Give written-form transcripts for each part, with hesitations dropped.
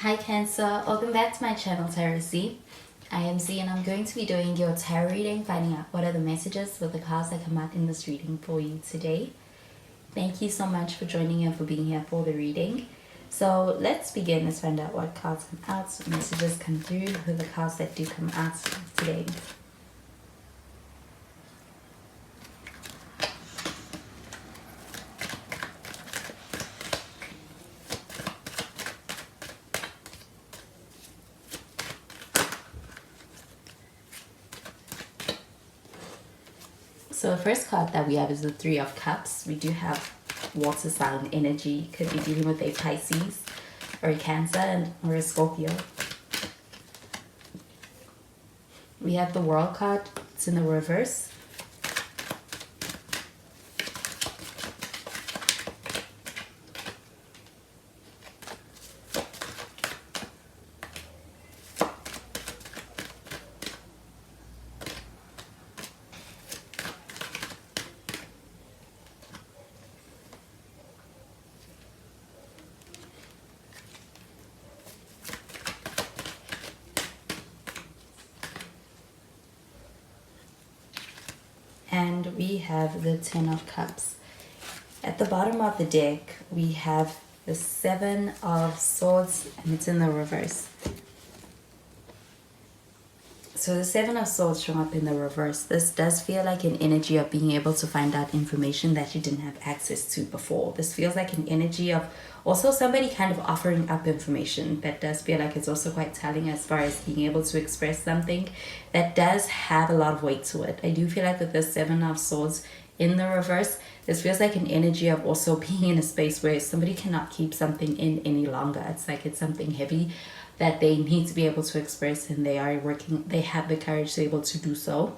Hi Cancer, welcome back to my channel Tarot Z. I am Z and I'm going to be doing your tarot reading, finding out what are the messages with the cards that come out in this reading for you today. Thank you so much for joining and for being here for the reading. So let's begin. Let's find out what cards come out, what messages come through with the cards that do come out today. So the first card that we have is the Three of Cups. We do have water sign energy. Could be dealing with a Pisces or a Cancer or a Scorpio. We have the World card. It's in the reverse. And we have the Ten of Cups. At the bottom of the deck, we have the Seven of Swords, and it's in the reverse. So the Seven of Swords showing up in the reverse. This does feel like an energy of being able to find out information that you didn't have access to before. This feels like an energy of also somebody kind of offering up information. That does feel like it's also quite telling as far as being able to express something that does have a lot of weight to it. I do feel like with the Seven of Swords in the reverse, this feels like an energy of also being in a space where somebody cannot keep something in any longer. It's like it's something heavy that they need to be able to express, and they have the courage to be able to do so.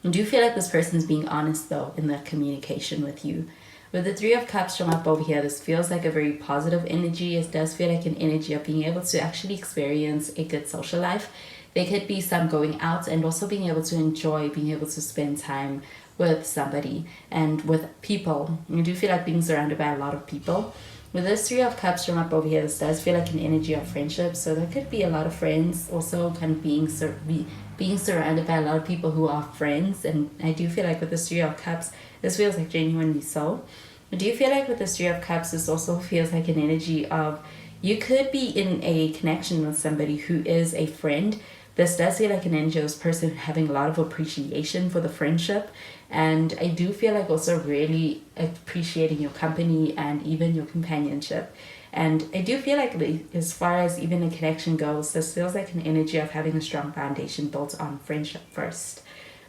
I do feel like this person is being honest though in their communication with you. With the Three of Cups showing up over here, this feels like a very positive energy. It does feel like an energy of being able to actually experience a good social life. There could be some going out and also being able to enjoy, being able to spend time with somebody and with people. You do feel like being surrounded by a lot of people. With this Three of Cups showing up over here, this does feel like an energy of friendship. So there could be a lot of friends also kind of being surrounded by a lot of people who are friends. And I do feel like with this Three of Cups, this feels like genuinely so. I do feel like with this Three of Cups, this also feels like an energy of you could be in a connection with somebody who is a friend. This does feel like an energy of this person having a lot of appreciation for the friendship. And I do feel like also really appreciating your company and even your companionship. And I do feel like as far as even a connection goes, this feels like an energy of having a strong foundation built on friendship first.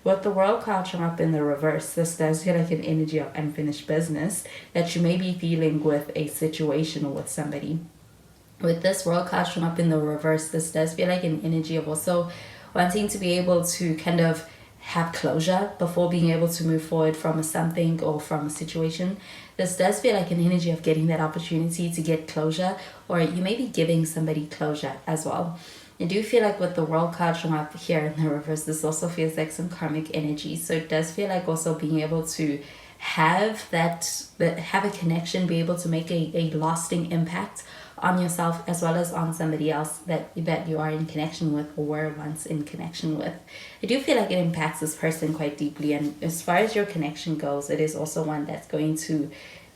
With the World card showing up in the reverse, this does feel like an energy of unfinished business that you may be feeling with a situation or with somebody. With this World card showing up in the reverse, this does feel like an energy of also wanting to be able to kind of have closure before being able to move forward from something or from a situation. This does feel like an energy of getting that opportunity to get closure, or you may be giving somebody closure as well. I do feel like with the World card showing up here in the reverse, this also feels like some karmic energy. So it does feel like also being able to have have a connection, be able to make a lasting impact on yourself as well as on somebody else that you are in connection with or were once in connection with. I do feel like it impacts this person quite deeply, and as far as your connection goes, it is also one that's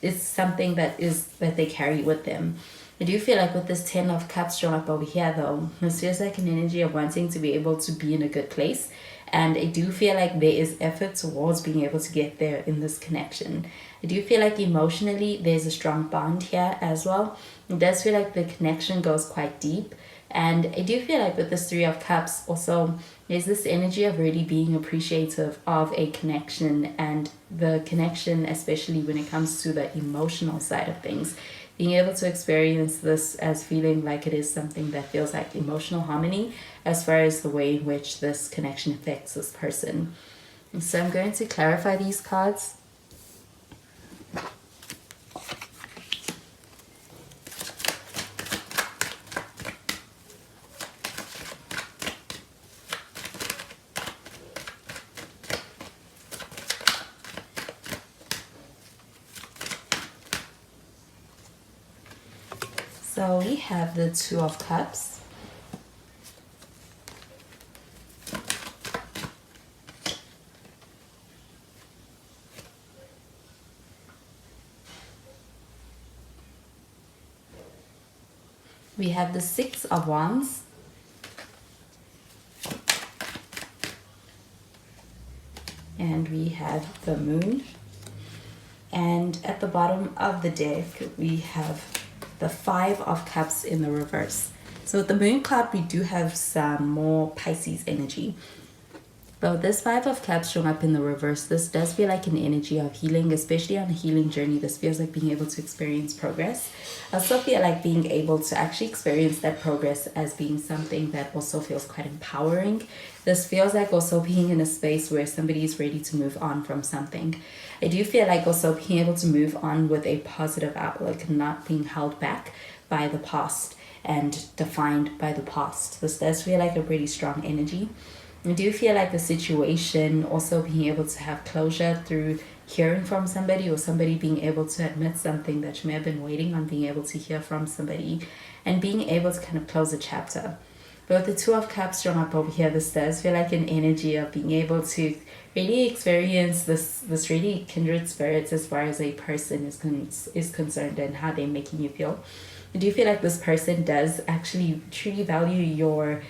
it's something that they carry with them. I do feel like with this Ten of Cups showing up over here though, this feels like an energy of wanting to be able to be in a good place. And I do feel like there is effort towards being able to get there in this connection. I do feel like emotionally there's a strong bond here as well. It does feel like the connection goes quite deep. And I do feel like with this Three of Cups also, there's this energy of really being appreciative of a connection, and the connection, especially when it comes to the emotional side of things. Being able to experience this as feeling like it is something that feels like emotional harmony as far as the way in which this connection affects this person. And so I'm going to clarify these cards. So So we have the Two of Cups. We have the Six of Wands. And we have the Moon. And at the bottom of the deck, we have the Five of Cups in the reverse. So with the Moon card, we do have some more Pisces energy. But with this Five of Cups showing up in the reverse, this does feel like an energy of healing, especially on a healing journey. This feels like being able to experience progress. I also feel like being able to actually experience that progress as being something that also feels quite empowering. This feels like also being in a space where somebody is ready to move on from something. I do feel like also being able to move on with a positive outlook, not being held back by the past and defined by the past. This does feel like a pretty strong energy. I do feel like the situation, also being able to have closure through hearing from somebody, or somebody being able to admit something that you may have been waiting on being able to hear from somebody, and being able to kind of close a chapter. But with the Two of Cups showing up over here, this does feel like an energy of being able to really experience this really kindred spirits as far as a person is concerned, and how they're making you feel. I do feel like this person does actually truly value your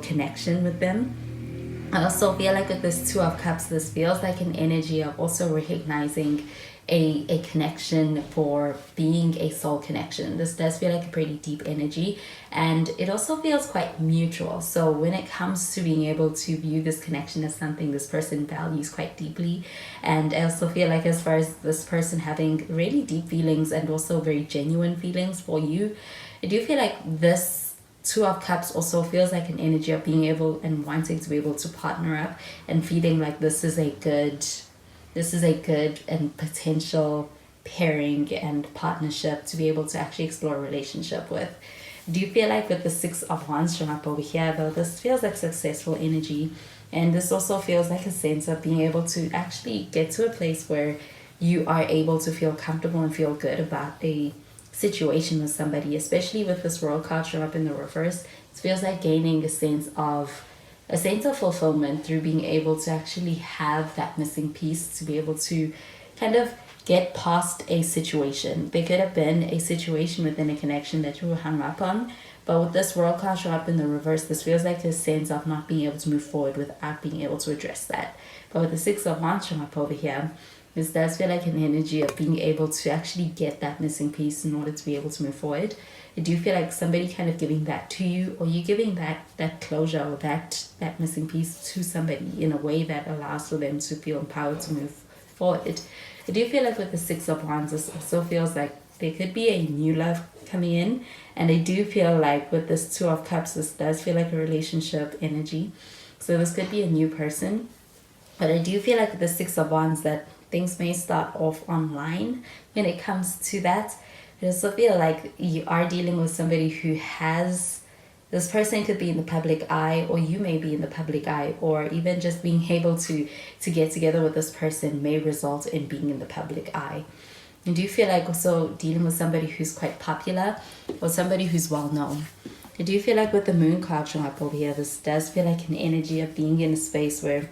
connection with them. I also feel like with this Two of Cups, this feels like an energy of also recognizing a connection for being a soul connection. This does feel like a pretty deep energy, and it also feels quite mutual. So when it comes to being able to view this connection as something this person values quite deeply, and I also feel like as far as this person having really deep feelings and also very genuine feelings for you, I do feel like this Two of Cups also feels like an energy of being able and wanting to be able to partner up, and feeling like this is a good and potential pairing and partnership to be able to actually explore a relationship with. Do you feel like with the Six of Wands showing up over here, though, this feels like successful energy, and this also feels like a sense of being able to actually get to a place where you are able to feel comfortable and feel good about a situation with somebody, especially with this World card showing up in the reverse. It feels like gaining a sense of fulfillment through being able to actually have that missing piece, to be able to kind of get past a situation. There could have been a situation within a connection that you were hung up on, but with this World card showing up in the reverse, this feels like a sense of not being able to move forward without being able to address that. But with the Six of Wands showing up over here, this does feel like an energy of being able to actually get that missing piece in order to be able to move forward. I do feel like somebody kind of giving that to you, or you giving that closure or that missing piece to somebody in a way that allows for them to feel empowered to move forward. I do feel like with the Six of Wands, this also feels like there could be a new love coming in, and I do feel like with this Two of Cups, this does feel like a relationship energy. So this could be a new person, but I do feel like with the Six of Wands that things may start off online when it comes to that. I also feel like you are dealing with somebody who has, this person could be in the public eye, or you may be in the public eye, or even just being able to get together with this person may result in being in the public eye. And do you feel like also dealing with somebody who's quite popular, or somebody who's well known? I do feel like with the Moon card showing up over here, this does feel like an energy of being in a space where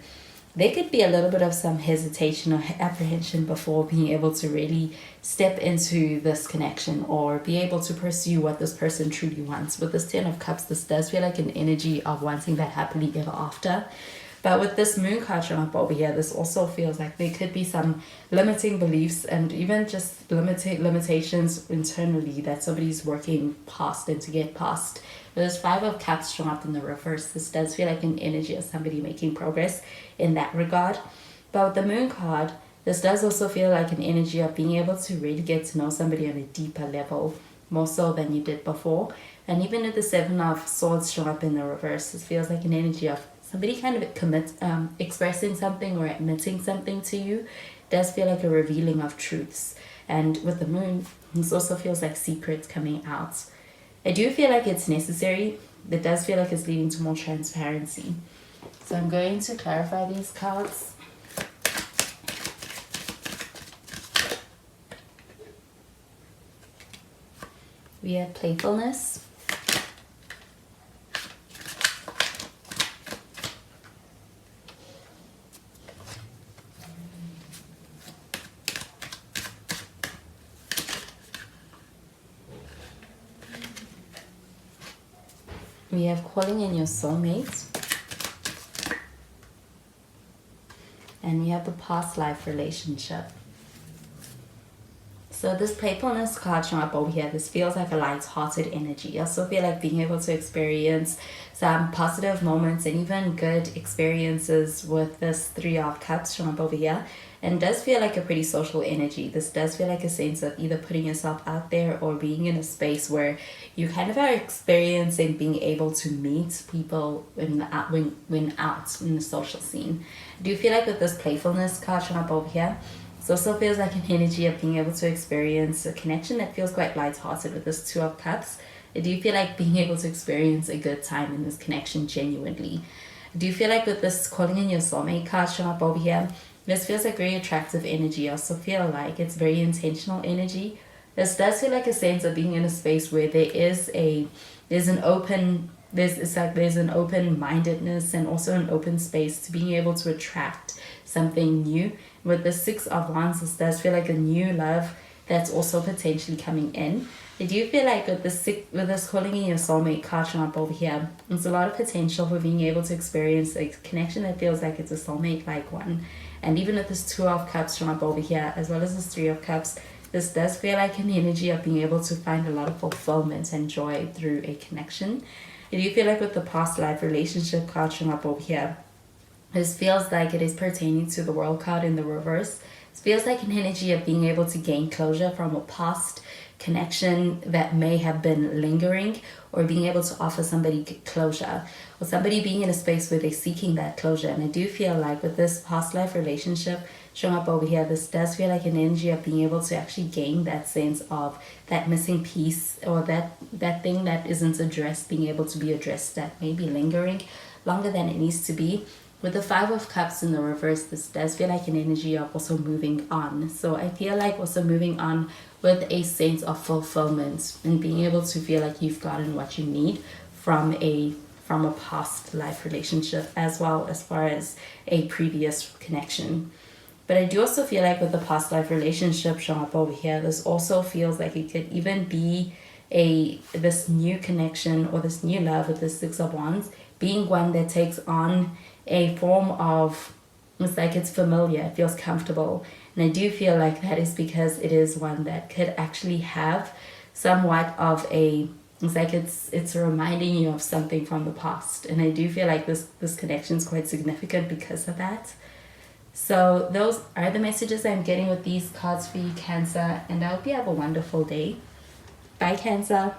there could be a little bit of some hesitation or apprehension before being able to really step into this connection, or be able to pursue what this person truly wants. With this Ten of Cups, this does feel like an energy of wanting that happily ever after. But with this Moon card showing up over here, this also feels like there could be some limiting beliefs, and even just limitations internally that somebody's working past and to get past. There's Five of Cups showing up in the reverse. This does feel like an energy of somebody making progress in that regard. But with the Moon card, this does also feel like an energy of being able to really get to know somebody on a deeper level, more so than you did before. And even with the Seven of Swords showing up in the reverse, this feels like an energy of somebody kind of expressing something or admitting something to you. It does feel like a revealing of truths. And with the Moon, this also feels like secrets coming out. I do feel like it's necessary. It does feel like it's leading to more transparency. So I'm going to clarify these cards. We have playfulness. We have calling in your soulmate. And we have the past life relationship. So this playfulness card showing up over here, this feels like a light-hearted energy. I also feel like being able to experience some positive moments and even good experiences with this Three of Cups showing up over here. And does feel like a pretty social energy. This does feel like a sense of either putting yourself out there or being in a space where you kind of are experiencing being able to meet people when out in the social scene. Do you feel like with this playfulness card showing up over here, it also feels like an energy of being able to experience a connection that feels quite light-hearted with this Two of Cups. Do you feel like being able to experience a good time in this connection genuinely? Do you feel like with this calling in your soulmate card showing up over here, this feels like very attractive energy? I also feel like it's very intentional energy. This does feel like a sense of being in a space where there's an open-mindedness and also an open space to being able to attract something new. With the Six of Wands, this does feel like a new love that's also potentially coming in. I do feel like with this calling in your soulmate card showing up over here, there's a lot of potential for being able to experience a connection that feels like it's a soulmate-like one. And even with this Two of Cups showing up over here, as well as this Three of Cups, this does feel like an energy of being able to find a lot of fulfillment and joy through a connection. I do feel like with the past life relationship card showing up over here, this feels like it is pertaining to the World card in the reverse. It feels like an energy of being able to gain closure from a past connection that may have been lingering, or being able to offer somebody closure, or somebody being in a space where they're seeking that closure. And I do feel like with this past life relationship showing up over here, this does feel like an energy of being able to actually gain that sense of that missing piece, or that thing that isn't addressed, being able to be addressed, that may be lingering longer than it needs to be. With the Five of Cups in the reverse, this does feel like an energy of also moving on. So I feel like also moving on with a sense of fulfillment and being able to feel like you've gotten what you need from a past life relationship, as well as far as a previous connection. But I do also feel like with the past life relationship showing up over here, this also feels like it could even be this new connection or this new love with the Six of Wands being one that takes on a form of, it's like it's familiar, it feels comfortable. And I do feel like that is because it is one that could actually have somewhat of it's like it's reminding you of something from the past. And I do feel like this connection is quite significant because of that. So those are the messages I'm getting with these cards for you, Cancer, and I hope you have a wonderful day. Bye, Cancer.